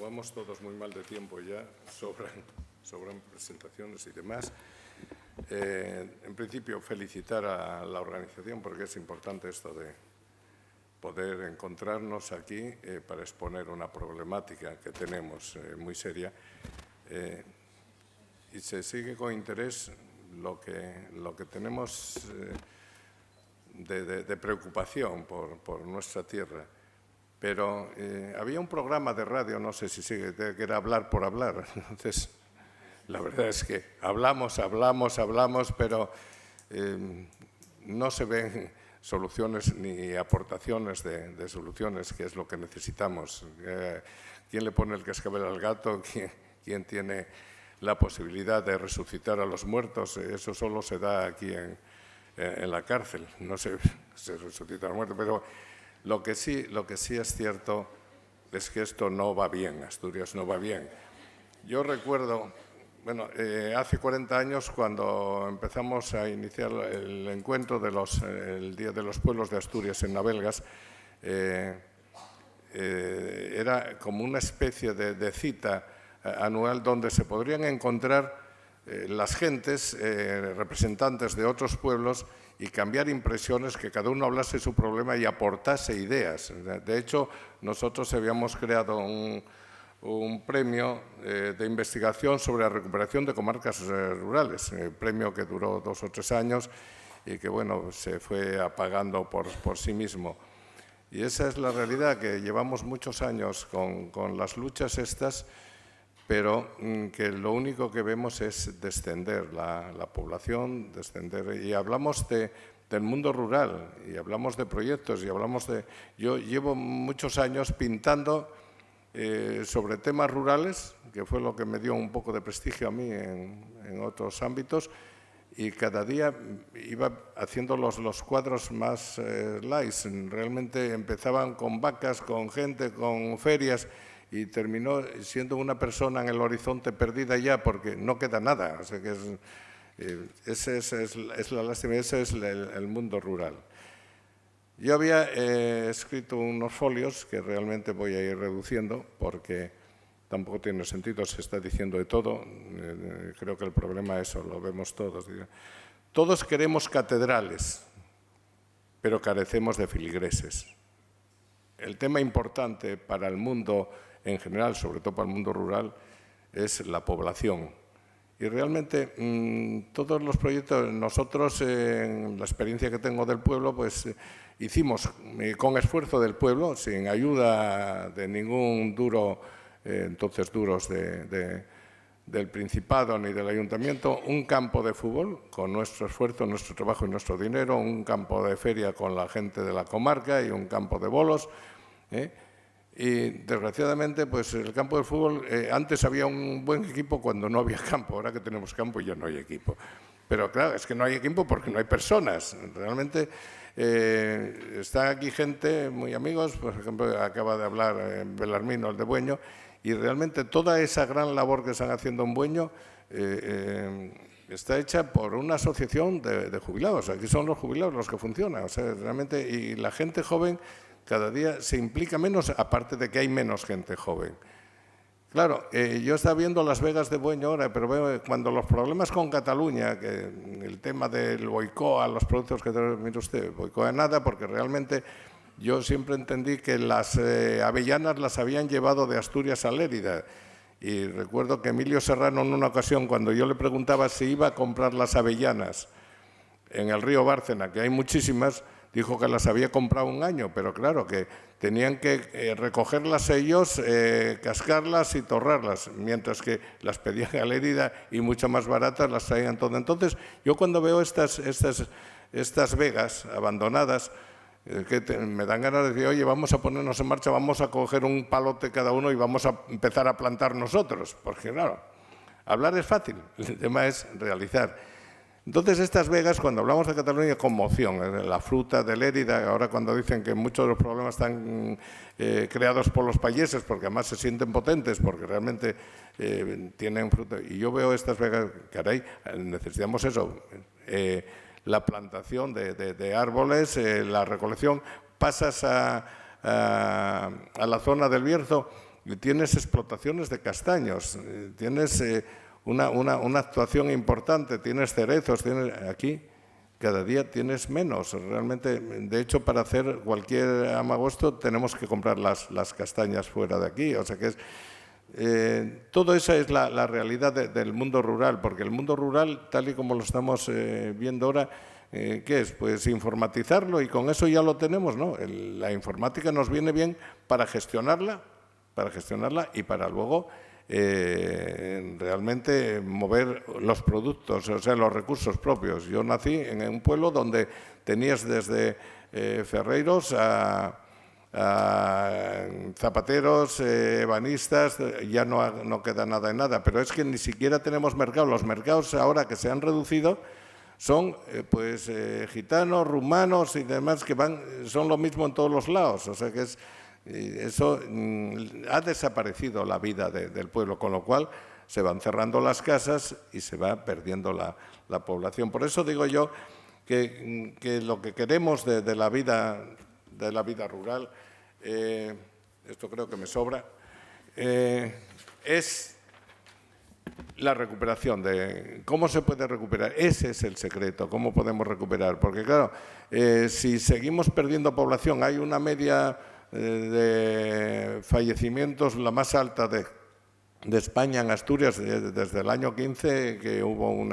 vamos todos muy mal de tiempo ya, sobran presentaciones y demás. En principio, felicitar a la organización porque es importante esto de poder encontrarnos aquí para exponer una problemática que tenemos muy seria. Y se sigue con interés lo que tenemos de preocupación por nuestra tierra. Pero había un programa de radio, no sé si sigue, que era Hablar por Hablar. Entonces, la verdad es que hablamos, pero no se ven soluciones ni aportaciones de soluciones, que es lo que necesitamos. ¿Quién le pone el cascabel al gato? ¿Quién tiene la posibilidad de resucitar a los muertos? Eso solo se da aquí en la cárcel, no se resucita a los muertos. Pero lo que sí es cierto es que esto no va bien, Asturias no va bien. Yo recuerdo, bueno, hace 40 años cuando empezamos a iniciar el encuentro el Día de los Pueblos de Asturias en Navelgas, era como una especie de cita anual donde se podrían encontrar las gentes, representantes de otros pueblos, y cambiar impresiones, que cada uno hablase su problema y aportase ideas. De hecho, nosotros habíamos creado un premio de investigación sobre la recuperación de comarcas rurales, premio que duró 2 o 3 años y que, bueno, se fue apagando por sí mismo. Y esa es la realidad, que llevamos muchos años con las luchas estas, pero que lo único que vemos es descender la población, descender. Y hablamos del mundo rural, y hablamos de proyectos, y hablamos de... Yo llevo muchos años pintando sobre temas rurales, que fue lo que me dio un poco de prestigio a mí en otros ámbitos, y cada día iba haciendo los cuadros más light. Realmente empezaban con vacas, con gente, con ferias, y terminó siendo una persona en el horizonte perdida ya porque no queda nada. O sea que esa es la lástima, ese es el mundo rural. Yo había escrito unos folios que realmente voy a ir reduciendo porque tampoco tiene sentido, se está diciendo de todo. Creo que el problema es eso, lo vemos todos. Todos queremos catedrales, pero carecemos de filigreses. El tema importante para el mundo en general, sobre todo para el mundo rural, es la población. Y realmente todos los proyectos, nosotros, en la experiencia que tengo del pueblo, pues hicimos con esfuerzo del pueblo, sin ayuda de ningún duro, entonces duros del Principado ni del Ayuntamiento, un campo de fútbol con nuestro esfuerzo, nuestro trabajo y nuestro dinero, un campo de feria con la gente de la comarca y un campo de bolos. Y desgraciadamente, pues el campo de fútbol, antes había un buen equipo cuando no había campo, ahora que tenemos campo ya no hay equipo. Pero claro, es que no hay equipo porque no hay personas. Realmente está aquí gente, muy amigos, por ejemplo, acaba de hablar Belarmino, el de Bueño, y realmente toda esa gran labor que están haciendo en Bueño está hecha por una asociación de jubilados. Aquí son los jubilados los que funcionan. O sea, realmente, y la gente joven cada día se implica menos, aparte de que hay menos gente joven. Claro, yo estaba viendo Las Vegas de Bueño ahora, pero veo cuando los problemas con Cataluña, que el tema del boicot a los productos que mire usted, boicot a nada, porque realmente yo siempre entendí que las avellanas las habían llevado de Asturias a Lérida. Y recuerdo que Emilio Serrano, en una ocasión, cuando yo le preguntaba si iba a comprar las avellanas en el río Bárcena, que hay muchísimas, dijo que las había comprado un año, pero claro, que tenían que recogerlas ellos, cascarlas y torrarlas, mientras que las pedían a Lérida y mucho más baratas las traían todo. Entonces, yo cuando veo estas vegas abandonadas, que me dan ganas de decir, oye, vamos a ponernos en marcha, vamos a coger un palote cada uno y vamos a empezar a plantar nosotros, porque claro, hablar es fácil, el tema es realizar. Entonces, estas vegas, cuando hablamos de Cataluña, conmoción, la fruta de Lérida, ahora cuando dicen que muchos de los problemas están creados por los payeses, porque además se sienten potentes, porque realmente tienen fruta. Y yo veo estas vegas, caray, necesitamos eso, la plantación de árboles, la recolección. Pasas a la zona del Bierzo y tienes explotaciones de castaños, tienes una actuación importante, tienes cerezos, aquí cada día tienes menos. Realmente, de hecho, para hacer cualquier amagosto tenemos que comprar las castañas fuera de aquí. O sea que todo esa es la realidad del mundo rural, porque el mundo rural, tal y como lo estamos viendo ahora, ¿qué es? Pues informatizarlo y con eso ya lo tenemos, ¿no? La informática nos viene bien para gestionarla y para luego realmente mover los productos, o sea, los recursos propios. Yo nací en un pueblo donde tenías desde ferreiros a zapateros, ebanistas, ya no queda nada en nada, pero es que ni siquiera tenemos mercado. Los mercados ahora que se han reducido son gitanos, rumanos y demás que son lo mismo en todos los lados, o sea que eso ha desaparecido la vida del pueblo, con lo cual se van cerrando las casas y se va perdiendo la población. Por eso digo yo que lo que queremos de la vida rural, esto creo que me sobra, es la recuperación. ¿Cómo se puede recuperar? Ese es el secreto, ¿cómo podemos recuperar? Porque claro, si seguimos perdiendo población, hay una media de fallecimientos, la más alta de España en Asturias desde el año 15, que hubo un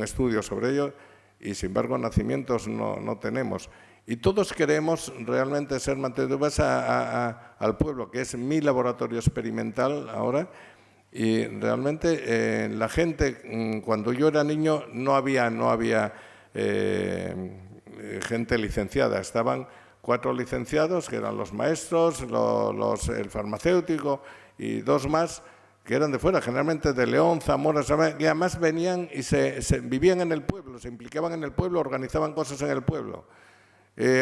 estudio sobre ello, y sin embargo nacimientos no tenemos. Y todos queremos realmente ser mantenidos al pueblo, que es mi laboratorio experimental ahora, y realmente la gente, cuando yo era niño, no había gente licenciada, estaban 4 licenciados, que eran los maestros, el farmacéutico y 2 más, que eran de fuera, generalmente de León, Zamora, que además venían y vivían en el pueblo, se implicaban en el pueblo, organizaban cosas en el pueblo.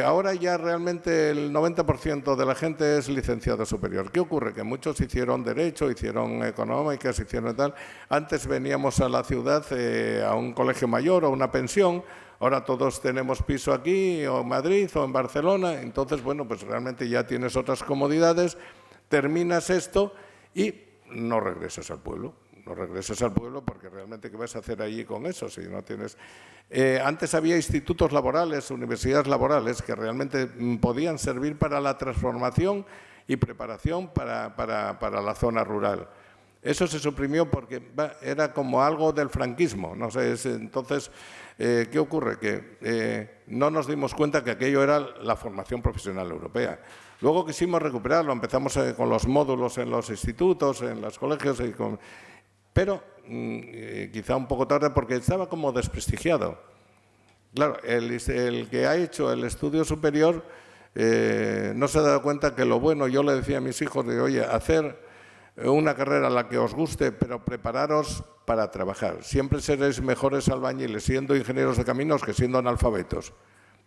Ahora ya realmente el 90% de la gente es licenciado superior. ¿Qué ocurre? Que muchos hicieron Derecho, hicieron Económicas, hicieron tal. Antes veníamos a la ciudad a un colegio mayor o una pensión. Ahora todos tenemos piso aquí, o en Madrid, o en Barcelona. Entonces, bueno, pues realmente ya tienes otras comodidades, terminas esto y no regresas al pueblo. No regresas al pueblo porque realmente ¿qué vas a hacer allí con eso si no tienes...? Antes había institutos laborales, universidades laborales que realmente podían servir para la transformación y preparación para la zona rural. Eso se suprimió porque era como algo del franquismo, no sé, entonces, ¿qué ocurre? Que no nos dimos cuenta que aquello era la formación profesional europea. Luego quisimos recuperarlo, empezamos con los módulos en los institutos, en los colegios, pero quizá un poco tarde porque estaba como desprestigiado. Claro, el que ha hecho el estudio superior no se ha dado cuenta que lo bueno, yo le decía a mis hijos, oye, hacer una carrera a la que os guste, pero prepararos para trabajar. Siempre seréis mejores albañiles siendo ingenieros de caminos que siendo analfabetos.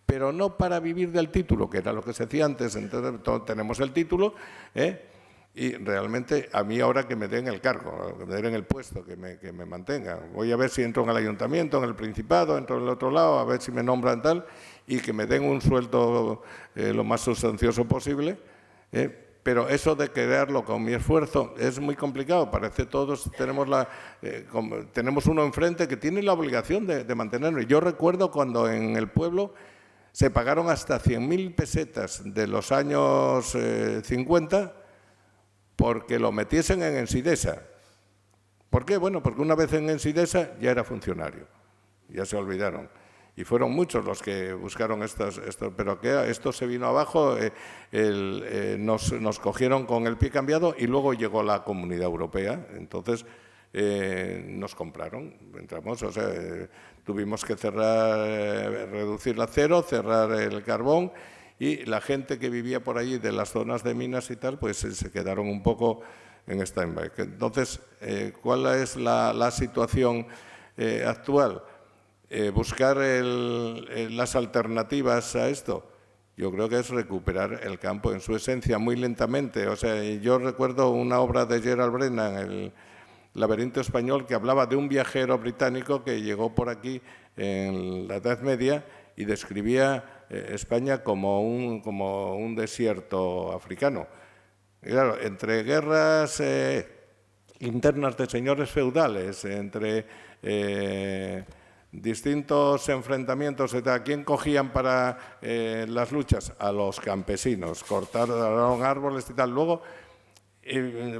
Pero no para vivir del título, que era lo que se hacía antes. Entonces tenemos el título, y realmente a mí ahora que me den el cargo, que me den el puesto, que me mantenga. Voy a ver si entro en el ayuntamiento, en el Principado, entro en el otro lado, a ver si me nombran tal, y que me den un sueldo lo más sustancioso posible. Pero eso de crearlo con mi esfuerzo es muy complicado. Parece todos tenemos uno enfrente que tiene la obligación de mantenerlo. Yo recuerdo cuando en el pueblo se pagaron hasta 100.000 pesetas de los años 50 porque lo metiesen en Ensidesa. ¿Por qué? Bueno, porque una vez en Ensidesa ya era funcionario, ya se olvidaron. Y fueron muchos los que buscaron pero que esto se vino abajo, nos cogieron con el pie cambiado y luego llegó la Comunidad Europea. Entonces nos compraron, entramos, o sea, tuvimos que reducir la acero, cerrar el carbón, y la gente que vivía por allí de las zonas de minas y tal, pues se quedaron un poco en stand-by. Entonces, ¿cuál es la situación actual? Buscar las alternativas a esto. Yo creo que es recuperar el campo en su esencia muy lentamente. O sea, yo recuerdo una obra de Gerald Brennan, El laberinto español, que hablaba de un viajero británico que llegó por aquí en la Edad Media y describía España como un desierto africano. Y claro, entre guerras internas de señores feudales, entre distintos enfrentamientos, ¿a quién cogían para las luchas? A los campesinos, cortaron árboles y tal. Luego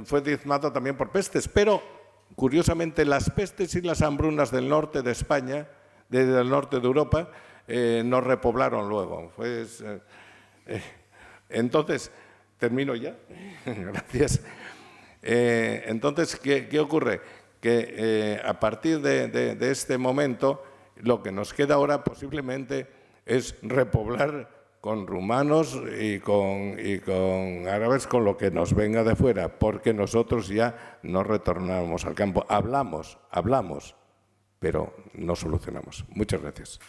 fue diezmado también por pestes, pero curiosamente las pestes y las hambrunas del norte de España, del norte de Europa, nos repoblaron luego. Pues, entonces, termino ya. Gracias. Entonces, ¿qué ocurre? Que a partir de este momento, lo que nos queda ahora posiblemente es repoblar con rumanos y con árabes, con lo que nos venga de fuera, porque nosotros ya no retornamos al campo. Hablamos, pero no solucionamos. Muchas gracias.